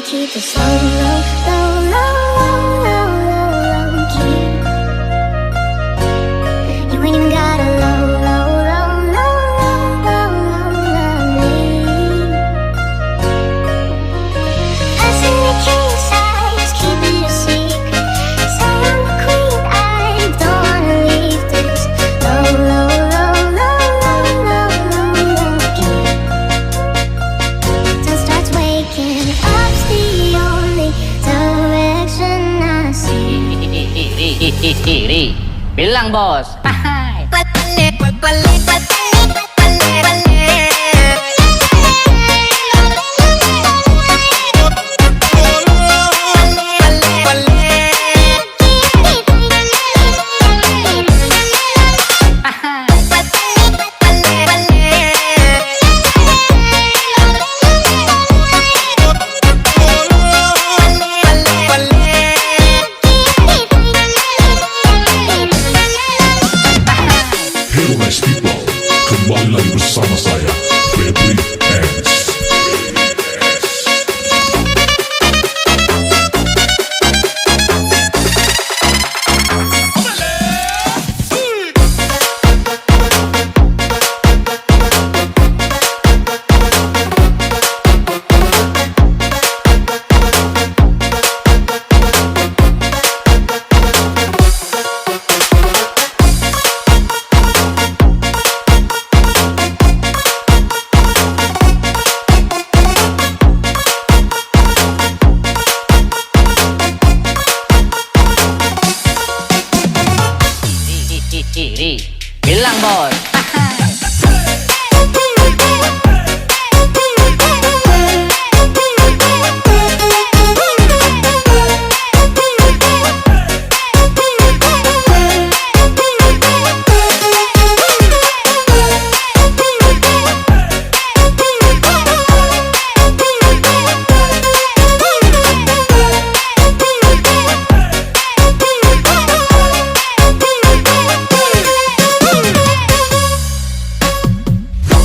keep it slow, low, low, low, low, low, low, keep. You ain't even got a low, low, low, low, low, low, low, me. Passing the king size, keep it a secret. Say I'm the queen, I don't wanna leave this. Low, low, low, low, low, low, low, low, keep. Sun starts waking up's the only direction I see. Bilang bos. Hello nice people, kembali lagi bersama saya, Febri X. Bilang bos.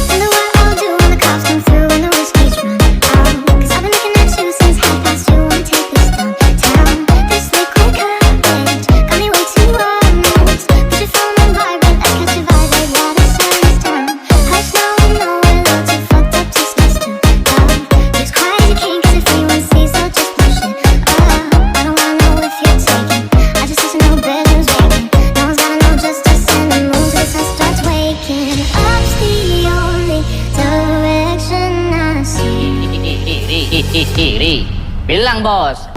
Wonder what I'll do when the cops come through and the whiskey's run out. 'Cause I've been looking at you since 2:30. Wanna take this downtown. This liquid courage got me way too honest. Put your phone on vibrant, I catch your vibe like water surface down. Hush now, I know we're a little too fucked up to stress too loud. Just quiet as you can, 'cause if anyone sees, they'll just push it up. I don't wanna know if you're taking. I just listen to bad news waiting. No one's gotta know just to send the moves. The sun starts waking up's the only direction I see. Bilang bos.